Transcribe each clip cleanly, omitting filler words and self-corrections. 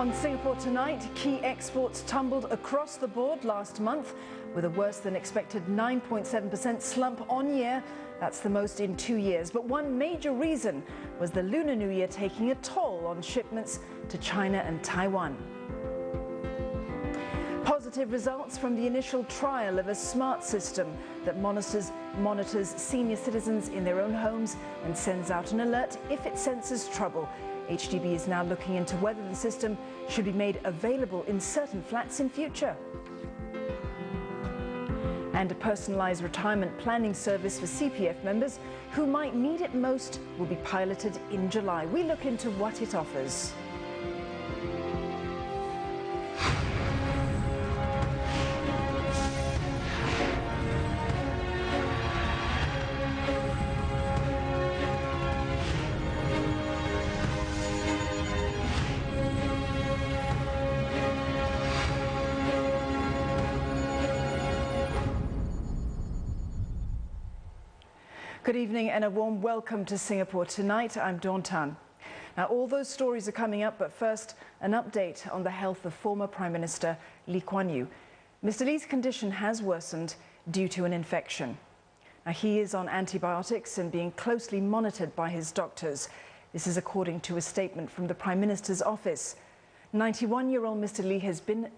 On Singapore Tonight, key exports tumbled across the board last month with a worse than expected 9.7% slump on year. That's the most in 2 years. But one major reason was the Lunar New Year taking a toll on shipments to China and Taiwan. Positive results from the initial trial of a smart system that monitors senior citizens in their own homes and sends out an alert if it senses trouble. HDB is now looking into whether the system should be made available in certain flats in future. And a personalised retirement planning service for CPF members who might need it most will be piloted in July. We look into what it offers. Good evening and a warm welcome to Singapore Tonight. I'm Dawn Tan. Now, all those stories are coming up, but first, an update on the health of former Prime Minister Lee Kuan Yew. Mr. Lee's condition has worsened due to an infection. Now, he is on antibiotics and being closely monitored by his doctors. This is according to a statement from the Prime Minister's office. 91-year-old Mr. Lee has been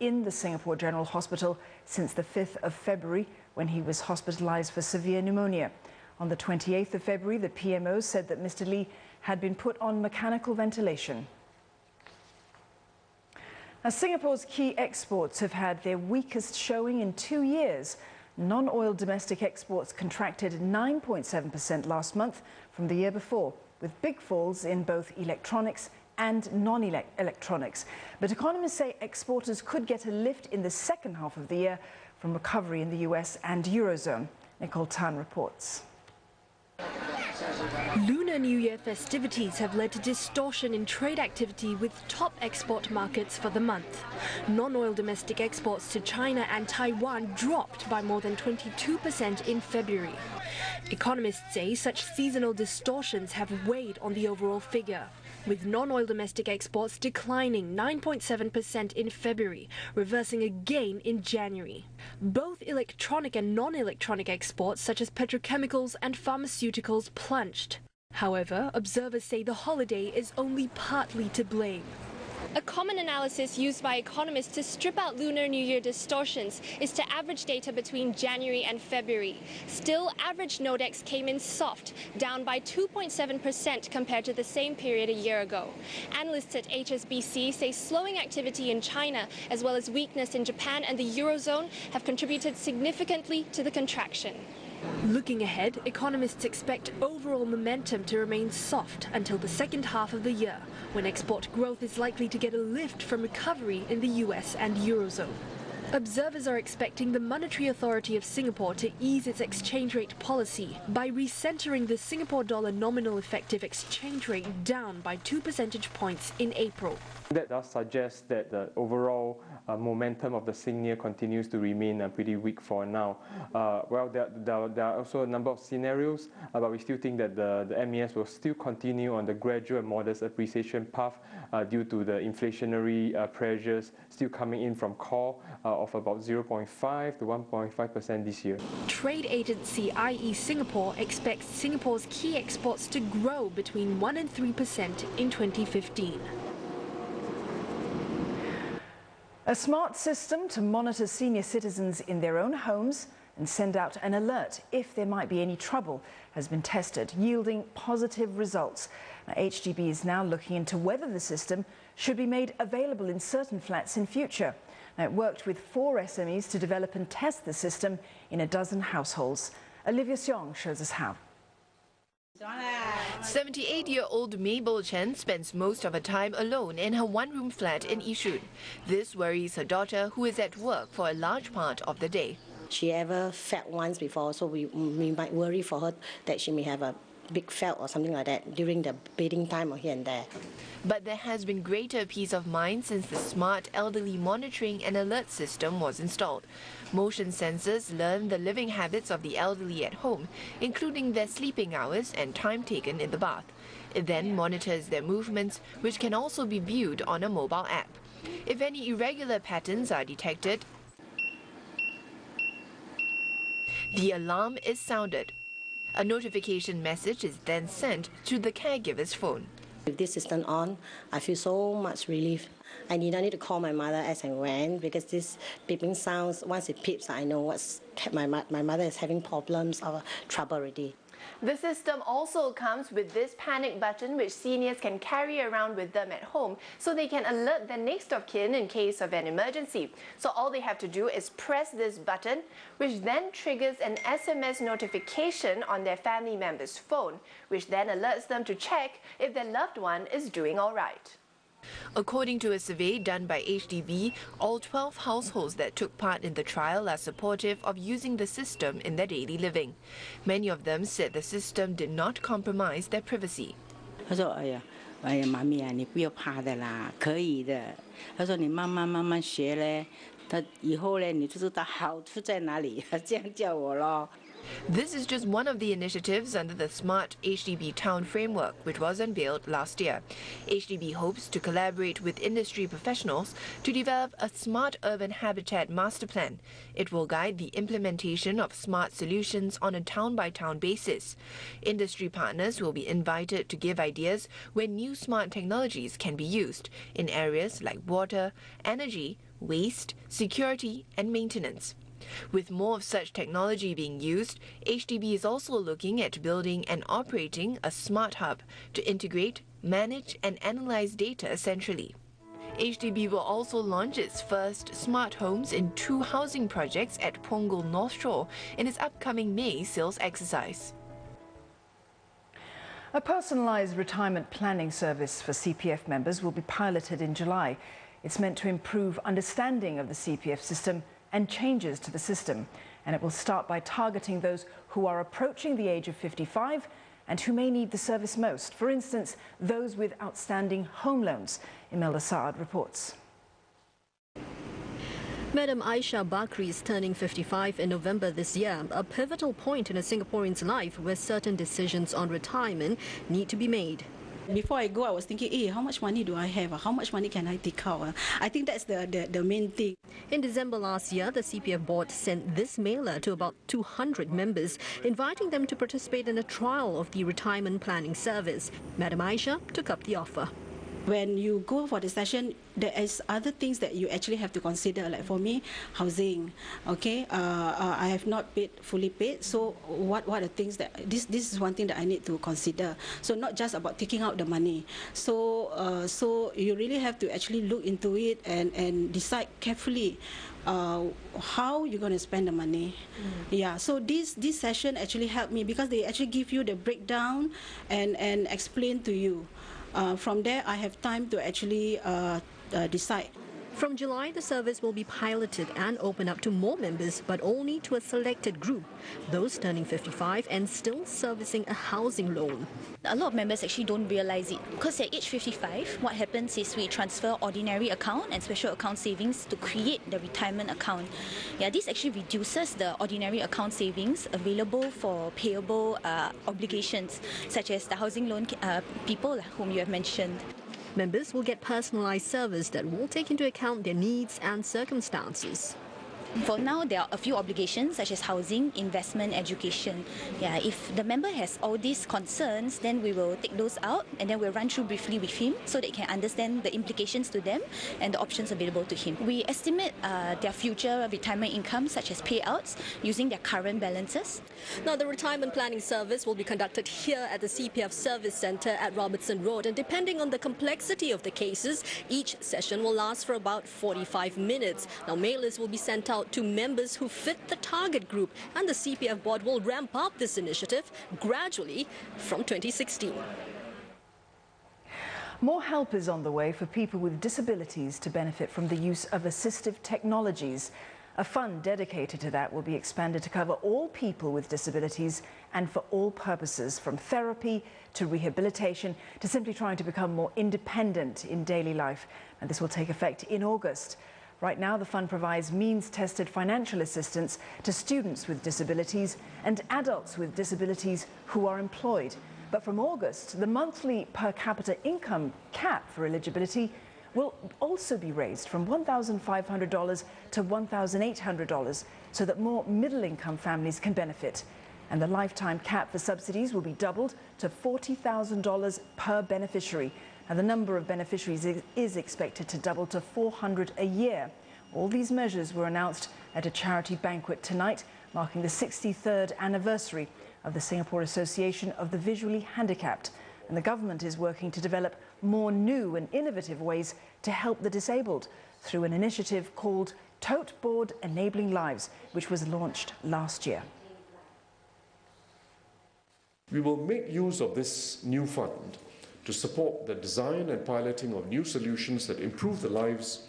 in the Singapore General Hospital since the 5th of February when he was hospitalized for severe pneumonia. On the 28th of February, the PMO said that Mr. Lee had been put on mechanical ventilation. Now, Singapore's key exports have had their weakest showing in 2 years. Non-oil domestic exports contracted 9.7% last month from the year before, with big falls in both electronics and non-electronics. But economists say exporters could get a lift in the second half of the year from recovery in the US and Eurozone. Nicole Tan reports. Lunar New Year festivities have led to distortion in trade activity with top export markets for the month. Non-oil domestic exports to China and Taiwan dropped by more than 22% in February. Economists say such seasonal distortions have weighed on the overall figure, with non-oil domestic exports declining 9.7% in February, reversing a gain in January. Both electronic and non-electronic exports, such as petrochemicals and pharmaceuticals, plunged. However, observers say the holiday is only partly to blame. A common analysis used by economists to strip out Lunar New Year distortions is to average data between January and February. Still, average Nodex came in soft, down by 2.7% compared to the same period a year ago. Analysts at HSBC say slowing activity in China, as well as weakness in Japan and the Eurozone, have contributed significantly to the contraction. Looking ahead, economists expect overall momentum to remain soft until the second half of the year, when export growth is likely to get a lift from recovery in the US and Eurozone. Observers are expecting the Monetary Authority of Singapore to ease its exchange rate policy by recentering the Singapore dollar nominal effective exchange rate down by 2 percentage points in April. That does suggest that the overall momentum of the Sing Year continues to remain pretty weak for now. Well, there are also a number of scenarios, but we still think that the MAS will still continue on the gradual and modest appreciation path due to the inflationary pressures still coming in from core of about 0.5 to 1.5% this year. Trade agency IE Singapore expects Singapore's key exports to grow between 1 and 3% in 2015. A smart system to monitor senior citizens in their own homes and send out an alert if there might be any trouble has been tested, yielding positive results. Now, HDB is now looking into whether the system should be made available in certain flats in future. Now, it worked with 4 SMEs to develop and test the system in a dozen households. Olivia Seong shows us how. 78-year-old Mabel Chen spends most of her time alone in her one-room flat in Yishun. This worries her daughter, who is at work for a large part of the day. She ever felt once before, so we might worry for her that she may have a big felt or something like that during the bathing time or here and there. But there has been greater peace of mind since the smart elderly monitoring and alert system was installed. Motion sensors learn the living habits of the elderly at home, including their sleeping hours and time taken in the bath. It then monitors their movements, which can also be viewed on a mobile app. If any irregular patterns are detected, the alarm is sounded. A notification message is then sent to the caregiver's phone. With this system on, I feel so much relief. I did not need to call my mother as I went because this beeping sounds, once it peeps, I know my mother is having problems or trouble already. The system also comes with this panic button which seniors can carry around with them at home so they can alert their next of kin in case of an emergency. So all they have to do is press this button, which then triggers an SMS notification on their family member's phone, which then alerts them to check if their loved one is doing all right. According to a survey done by HDB, all 12 households that took part in the trial are supportive of using the system in their daily living. Many of them said the system did not compromise their privacy. 他说：“哎呀，妈咪啊，你不要怕的啦，可以的。”他说：“你慢慢学嘞，他以后嘞，你就知道好处在哪里。”这样叫我咯。 This is just one of the initiatives under the Smart HDB Town Framework, which was unveiled last year. HDB hopes to collaborate with industry professionals to develop a smart urban habitat master plan. It will guide the implementation of smart solutions on a town-by-town basis. Industry partners will be invited to give ideas where new smart technologies can be used in areas like water, energy, waste, security, and maintenance. With more of such technology being used, HDB is also looking at building and operating a smart hub to integrate, manage and analyze data centrally. HDB will also launch its first smart homes in 2 housing projects at Punggol North Shore in its upcoming May sales exercise. A personalised retirement planning service for CPF members will be piloted in July. It's meant to improve understanding of the CPF system and changes to the system, and it will start by targeting those who are approaching the age of 55 and who may need the service most. For instance, those with outstanding home loans. Imelda Saad reports. Madam Aisha Bakri is turning 55 in November this year, a pivotal point in a Singaporean's life where certain decisions on retirement need to be made. Before I go, I was thinking, how much money do I have? How much money can I take out? I think that's the main thing. In December last year, the CPF board sent this mailer to about 200 members, inviting them to participate in a trial of the retirement planning service. Madam Aisha took up the offer. When you go for the session, there is other things that you actually have to consider. Like for me, housing. Okay, I have not fully paid. So what are the things that this is one thing that I need to consider. So not just about taking out the money. So you really have to actually look into it and decide carefully how you're going to spend the money. Yeah. So this session actually helped me because they actually give you the breakdown and explain to you. From there, I have time to actually decide. From July, the service will be piloted and open up to more members, but only to a selected group, those turning 55 and still servicing a housing loan. A lot of members actually don't realise it because at age 55, what happens is we transfer ordinary account and special account savings to create the retirement account. Yeah, this actually reduces the ordinary account savings available for payable obligations, such as the housing loan people whom you have mentioned. Members will get personalised service that will take into account their needs and circumstances. For now, there are a few obligations such as housing, investment, education. Yeah, if the member has all these concerns, then we will take those out and then we'll run through briefly with him so that he can understand the implications to them and the options available to him. We estimate their future retirement income such as payouts using their current balances. Now, the retirement planning service will be conducted here at the CPF Service Centre at Robertson Road, and depending on the complexity of the cases, each session will last for about 45 minutes. Now, mailers will be sent out to members who fit the target group, and the CPF board will ramp up this initiative gradually from 2016. More help is on the way for people with disabilities to benefit from the use of assistive technologies. A fund dedicated to that will be expanded to cover all people with disabilities and for all purposes, from therapy to rehabilitation to simply trying to become more independent in daily life. And this will take effect in August. Right now, the fund provides means-tested financial assistance to students with disabilities and adults with disabilities who are employed. But from August, the monthly per capita income cap for eligibility will also be raised from $1,500 to $1,800 so that more middle-income families can benefit. And the lifetime cap for subsidies will be doubled to $40,000 per beneficiary. And the number of beneficiaries is expected to double to 400 a year. All these measures were announced at a charity banquet tonight, marking the 63rd anniversary of the Singapore Association of the Visually Handicapped. And the government is working to develop more new and innovative ways to help the disabled through an initiative called Tote Board Enabling Lives, which was launched last year. We will make use of this new fund to support the design and piloting of new solutions that improve the lives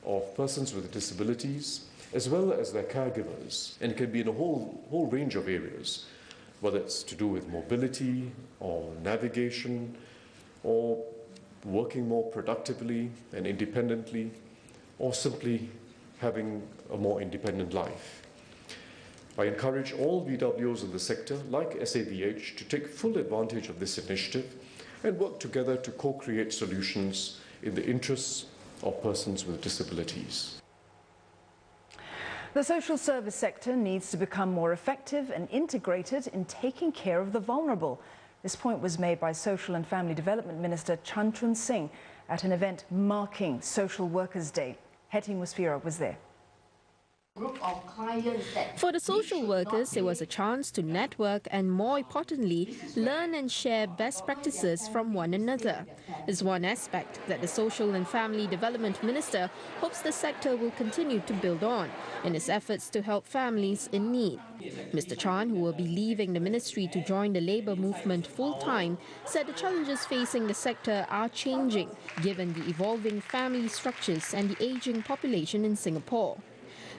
of persons with disabilities as well as their caregivers. And it can be in a whole range of areas, whether it's to do with mobility or navigation or working more productively and independently or simply having a more independent life. I encourage all VWOs in the sector, like SAVH, to take full advantage of this initiative and work together to co-create solutions in the interests of persons with disabilities. The social service sector needs to become more effective and integrated in taking care of the vulnerable. This point was made by Social and Family Development Minister Chan Chun Sing at an event marking Social Workers' Day. Hetty Musfira was there. For the social workers, it was a chance to network and, more importantly, learn and share best practices from one another. It's one aspect that the Social and Family Development Minister hopes the sector will continue to build on in its efforts to help families in need. Mr. Chan, who will be leaving the ministry to join the labour movement full-time, said the challenges facing the sector are changing, given the evolving family structures and the ageing population in Singapore.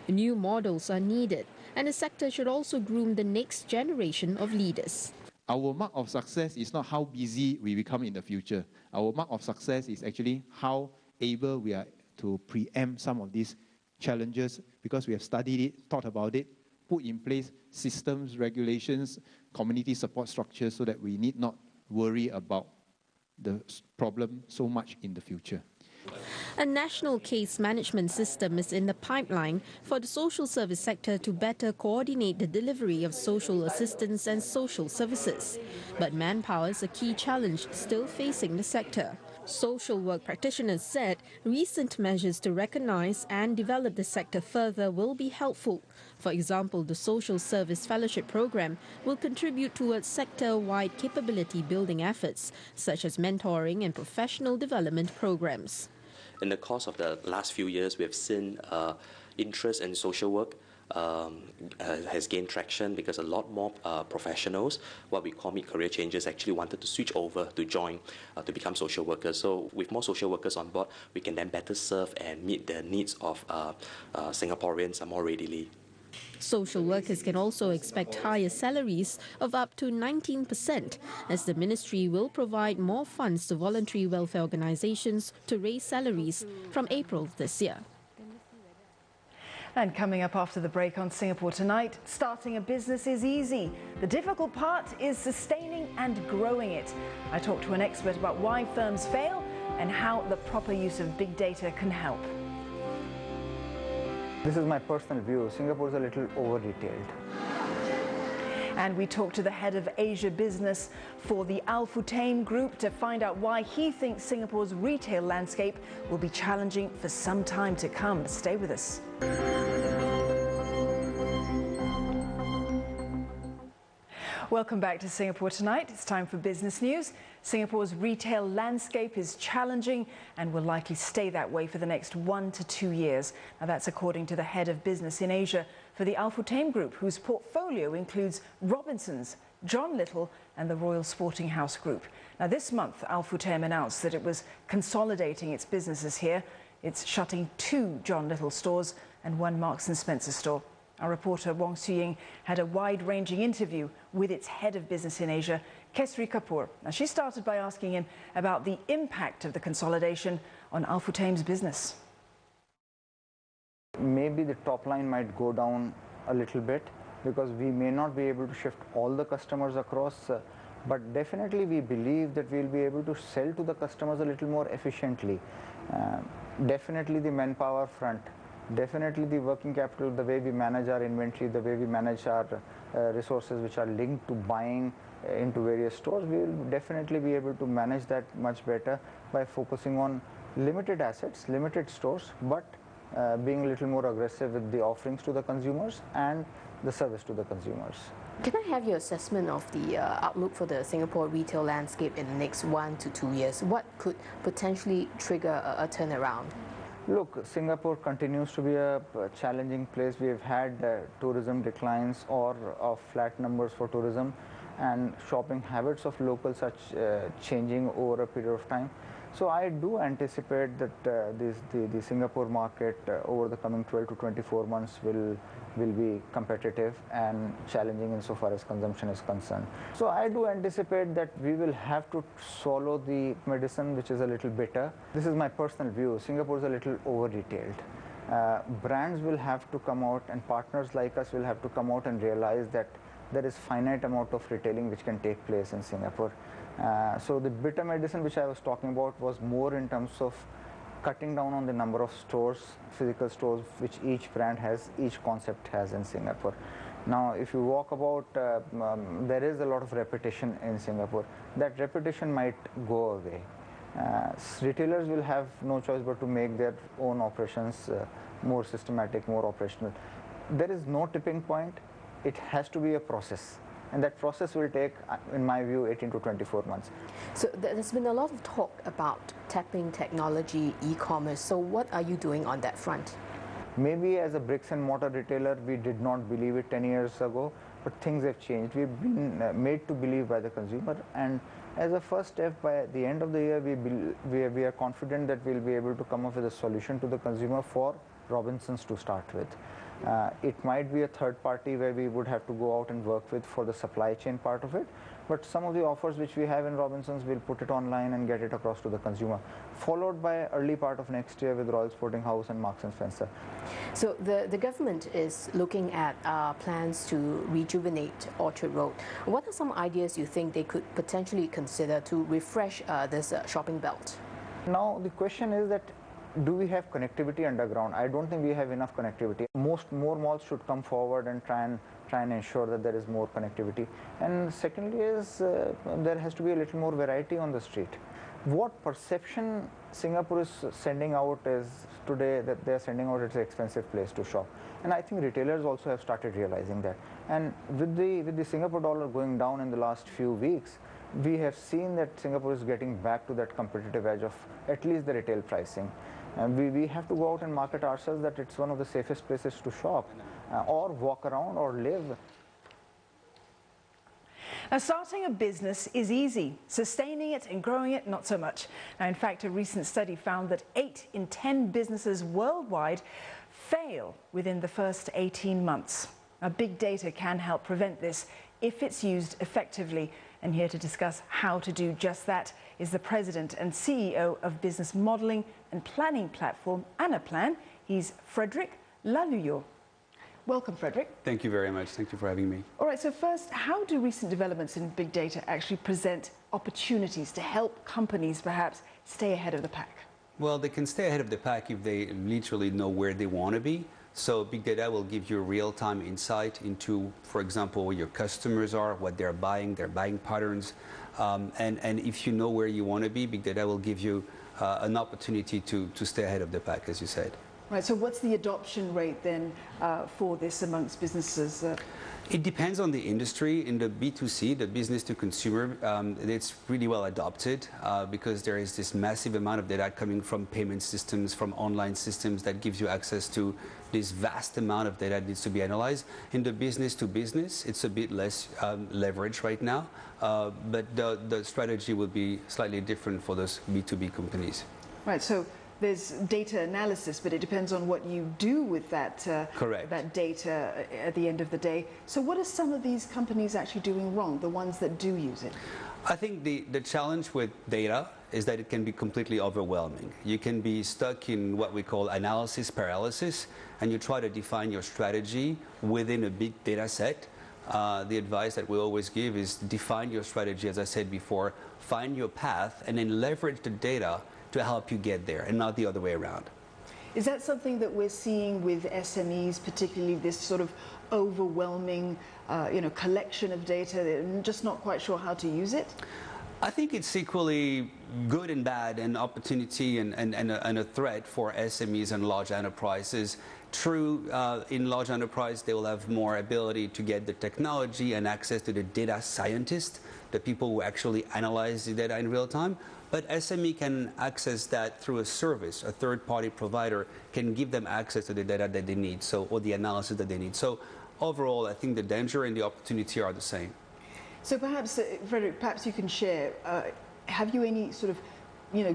New models are needed, and the sector should also groom the next generation of leaders. Our mark of success is not how busy we become in the future. Our mark of success is actually how able we are to preempt some of these challenges, because we have studied it, thought about it, put in place systems, regulations, community support structures so that we need not worry about the problem so much in the future. A national case management system is in the pipeline for the social service sector to better coordinate the delivery of social assistance and social services. But manpower is a key challenge still facing the sector. Social work practitioners said recent measures to recognize and develop the sector further will be helpful. For example, the Social Service Fellowship Program will contribute towards sector-wide capability building efforts, such as mentoring and professional development programs. In the course of the last few years, we have seen interest in social work has gained traction because a lot more professionals, what we call mid-career changers, actually wanted to switch over to join to become social workers. So with more social workers on board, we can then better serve and meet the needs of Singaporeans more readily. Social workers can also expect higher salaries of up to 19%, as the ministry will provide more funds to voluntary welfare organizations to raise salaries from April this year. And coming up after the break on Singapore Tonight, starting a business is easy. The difficult part is sustaining and growing it. I talked to an expert about why firms fail and how the proper use of big data can help. This is my personal view. Singapore is a little over-retailed. And we talked to the head of Asia business for the Al Futtaim Group to find out why he thinks Singapore's retail landscape will be challenging for some time to come. Stay with us. Welcome back to Singapore Tonight. It's time for business news. Singapore's retail landscape is challenging and will likely stay that way for the next 1 to 2 years. Now, that's according to the head of business in Asia for the Al Futtaim Group, whose portfolio includes Robinsons, John Little and the Royal Sporting House Group. Now, this month, Al Futtaim announced that it was consolidating its businesses here. It's shutting 2 John Little stores and one Marks & Spencer store. Our reporter Wong Suying had a wide-ranging interview with its head of business in Asia, Kesri Kapoor. Now, she started by asking him about the impact of the consolidation on Al-Futaime's business. Maybe the top line might go down a little bit because we may not be able to shift all the customers across, but definitely we believe that we'll be able to sell to the customers a little more efficiently. Definitely the manpower front, definitely the working capital, the way we manage our inventory, the way we manage our resources which are linked to buying into various stores, we will definitely be able to manage that much better by focusing on limited assets, limited stores, but being a little more aggressive with the offerings to the consumers and the service to the consumers. Can I have your assessment of the outlook for the Singapore retail landscape in the next 1 to 2 years? What could potentially trigger a turnaround? Look, Singapore continues to be a challenging place. We have had tourism declines or flat numbers for tourism, and shopping habits of locals are changing over a period of time. So I do anticipate that the Singapore market over the coming 12 to 24 months will be competitive and challenging insofar as consumption is concerned. So I do anticipate that we will have to swallow the medicine which is a little bitter. This is my personal view. Singapore is a little over-retailed. Brands will have to come out, and partners like us will have to come out and realize that there is finite amount of retailing which can take place in Singapore. So the bitter medicine which I was talking about was more in terms of cutting down on the number of stores, physical stores, which each brand has, each concept has in Singapore. Now, if you walk about, there is a lot of repetition in Singapore. That repetition might go away. Retailers will have no choice but to make their own operations more systematic, more operational. There is no tipping point. It has to be a process. And that process will take, in my view, 18 to 24 months. So there's been a lot of talk about tapping technology, e-commerce. So what are you doing on that front? Maybe as a bricks and mortar retailer, we did not believe it 10 years ago, but things have changed. We've been made to believe by the consumer. And as a first step, by the end of the year, we are confident that we'll be able to come up with a solution to the consumer for Robinsons to start with. It might be a third party where we would have to go out and work with for the supply chain part of it, but some of the offers which we have in Robinsons, we'll put it online and get it across to the consumer, followed by early part of next year with Royal Sporting House and Marks & Spencer. So the government is looking at plans to rejuvenate Orchard Road. What are some ideas you think they could potentially consider to refresh this shopping belt? Now the question is that, do we have connectivity underground? I don't think we have enough connectivity. More malls should come forward and try and ensure that there is more connectivity. And secondly is there has to be a little more variety on the street. What perception Singapore is sending out is today that they are sending out it's an expensive place to shop. And I think retailers also have started realizing that. And with the Singapore dollar going down in the last few weeks, we have seen that Singapore is getting back to that competitive edge of at least the retail pricing. And we have to go out and market ourselves that it's one of the safest places to shop or walk around or live. Now, starting a business is easy. Sustaining it and growing it, not so much. Now, in fact, a recent study found that 8 in 10 businesses worldwide fail within the first 18 months. Now, big data can help prevent this if it's used effectively. And here to discuss how to do just that is the President and CEO of business modelling and planning platform Anaplan. He's Frederick Laluyo. Welcome, Frederick. Thank you very much. Thank you for having me. All right, so first, how do recent developments in big data actually present opportunities to help companies perhaps stay ahead of the pack? Well, they can stay ahead of the pack if they literally know where they want to be. So big data will give you real-time insight into, for example, where your customers are, what they're buying, their buying patterns. And if you know where you want to be, big data will give you an opportunity to stay ahead of the pack, as you said. Right, so what's the adoption rate then for this amongst businesses? It depends on the industry. In the B2C, the business to consumer, it's really well adopted because there is this massive amount of data coming from payment systems, from online systems that gives you access to this vast amount of data that needs to be analyzed. In the business to business, it's a bit less leverage right now, but the strategy will be slightly different for those B2B companies. Right, so there's data analysis, but it depends on what you do with that, Correct. that data at the end of the day. So what are some of these companies actually doing wrong, the ones that do use it? I think the challenge with data is that it can be completely overwhelming. You can be stuck in what we call analysis paralysis, and you try to define your strategy within a big data set. The advice that we always give is define your strategy, as I said before, find your path, and then leverage the data to help you get there, and not the other way around. Is that something that we're seeing with SMEs, particularly this sort of overwhelming collection of data, they're just not quite sure how to use it? I think it's equally good and bad, an opportunity and a threat for SMEs and large enterprises. True, in large enterprise, they will have more ability to get the technology and access to the data scientists, the people who actually analyze the data in real time. But SME can access that through a service. A third-party provider can give them access to the data that they need, or the analysis that they need. So overall, I think the danger and the opportunity are the same. So perhaps, Frederick, perhaps you can share, have you any sort of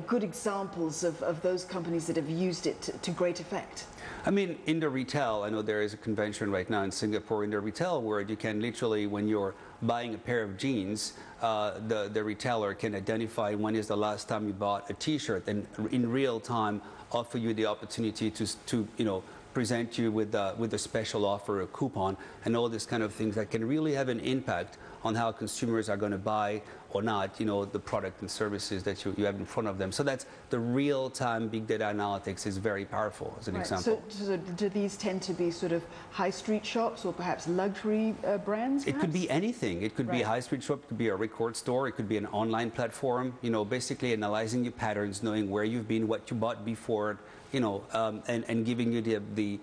good examples of those companies that have used it to great effect? I mean, in the retail, I know there is a convention right now in Singapore in the retail where you can literally, when you're buying a pair of jeans, the retailer can identify when is the last time you bought a T-shirt, and in real time offer you the opportunity to present you with a special offer, a coupon, and all these kind of things that can really have an impact on how consumers are going to buy or not, the product and services that you have in front of them. So that's the real-time big data analytics is very powerful as an example. So do these tend to be sort of high street shops or perhaps luxury brands? It could be anything. It could be a high street shop, it could be a record store, it could be an online platform, basically analyzing your patterns, knowing where you've been, what you bought before, and giving you the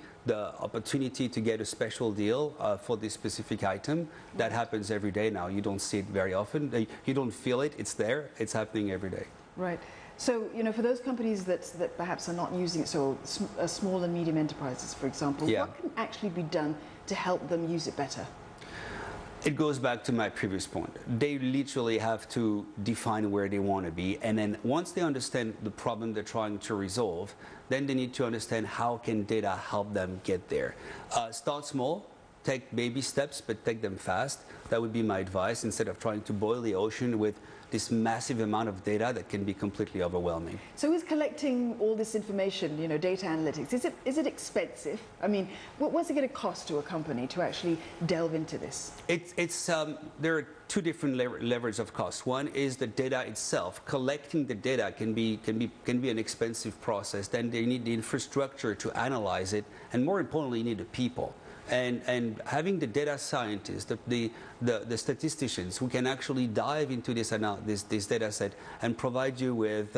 opportunity to get a special deal for this specific item. That happens every day now. You don't see it very often. You don't feel it. It's there. It's happening every day. Right. So, for those companies that perhaps are not using it, so small and medium enterprises, for example, what can actually be done to help them use it better? It goes back to my previous point. They literally have to define where they want to be, and then once they understand the problem they're trying to resolve, then they need to understand how can data help them get there. Start small, take baby steps, but take them fast. That would be my advice, instead of trying to boil the ocean with this massive amount of data that can be completely overwhelming. So is collecting all this information, data analytics, is it expensive? I mean, what's it going to cost to a company to actually delve into this? There are two different levers of cost. One is the data itself. Collecting the data can be an expensive process. Then they need the infrastructure to analyze it, and more importantly, you need the people. And having the data scientists, the statisticians who can actually dive into this data set and provide you with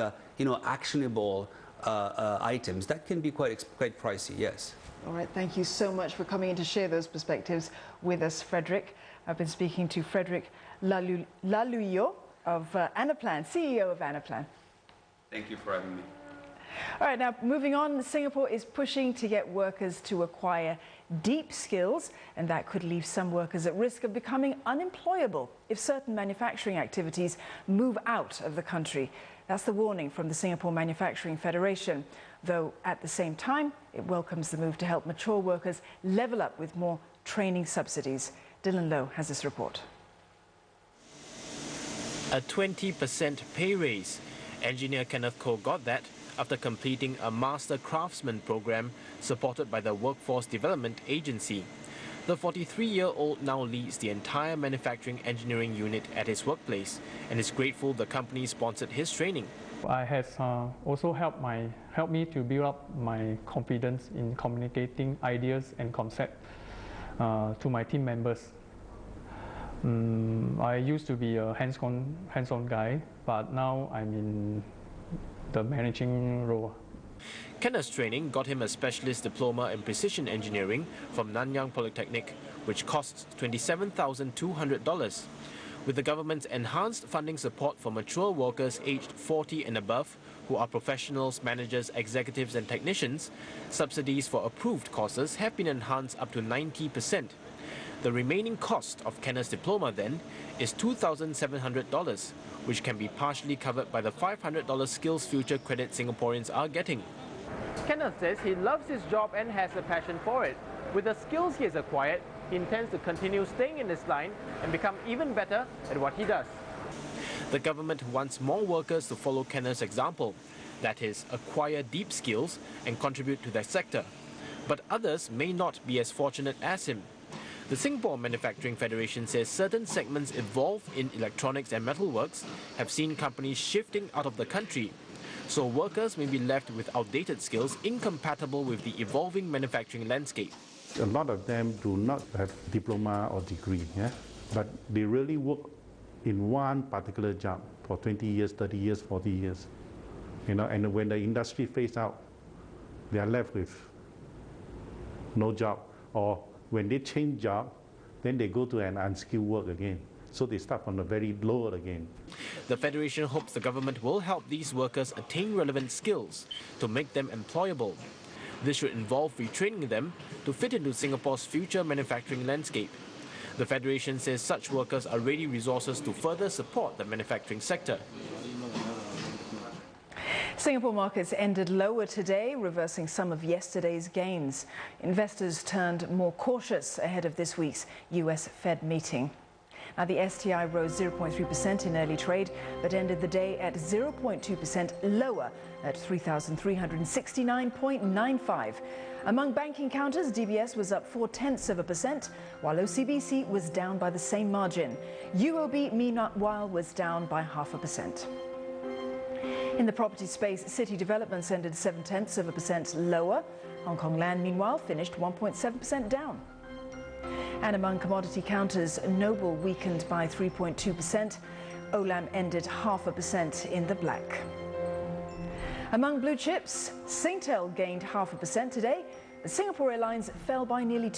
actionable items, that can be quite pricey, yes. All right, thank you so much for coming in to share those perspectives with us, Frederick. I've been speaking to Frederick Laluyo of Anaplan, CEO of Anaplan. Thank you for having me. All right, now moving on, Singapore is pushing to get workers to acquire deep skills, and that could leave some workers at risk of becoming unemployable if certain manufacturing activities move out of the country. That's the warning from the Singapore Manufacturing Federation, though at the same time, it welcomes the move to help mature workers level up with more training subsidies. Dylan Lowe has this report. A 20% pay raise. Engineer Kenneth Koh got that after completing a Master Craftsman program supported by the Workforce Development Agency. The 43-year-old now leads the entire manufacturing engineering unit at his workplace and is grateful the company sponsored his training. It has also helped me to build up my confidence in communicating ideas and concepts to my team members. I used to be a hands-on guy, but now I'm in the managing role. Kenneth's training got him a specialist diploma in precision engineering from Nanyang Polytechnic, which costs $27,200. With the government's enhanced funding support for mature workers aged 40 and above, who are professionals, managers, executives and technicians, subsidies for approved courses have been enhanced up to 90%. The remaining cost of Kenneth's diploma then is $2,700, which can be partially covered by the $500 Skills Future credit Singaporeans are getting. Kenneth says he loves his job and has a passion for it. With the skills he has acquired, he intends to continue staying in this line and become even better at what he does. The government wants more workers to follow Kenneth's example, that is, acquire deep skills and contribute to that sector. But others may not be as fortunate as him. The Singapore Manufacturing Federation says certain segments involved in electronics and metalworks have seen companies shifting out of the country. So workers may be left with outdated skills incompatible with the evolving manufacturing landscape. A lot of them do not have diploma or degree, but they really work in one particular job for 20 years, 30 years, 40 years. And when the industry fades out, they are left with no job. Or when they change job, then they go to an unskilled work again. So they start from the very low again. The Federation hopes the government will help these workers attain relevant skills to make them employable. This should involve retraining them to fit into Singapore's future manufacturing landscape. The Federation says such workers are ready resources to further support the manufacturing sector. Singapore markets ended lower today, reversing some of yesterday's gains. Investors turned more cautious ahead of this week's US Fed meeting. Now, the STI rose 0.3% in early trade, but ended the day at 0.2% lower at 3,369.95. Among banking counters, DBS was up 0.4%, while OCBC was down by the same margin. UOB, meanwhile, was down by 0.5%. In the property space, City Developments ended 0.7% lower. Hong Kong Land, meanwhile, finished 1.7% down. And among commodity counters, Noble weakened by 3.2%. Olam ended 0.5% in the black. Among blue chips, Singtel gained 0.5% today. Singapore Airlines fell by nearly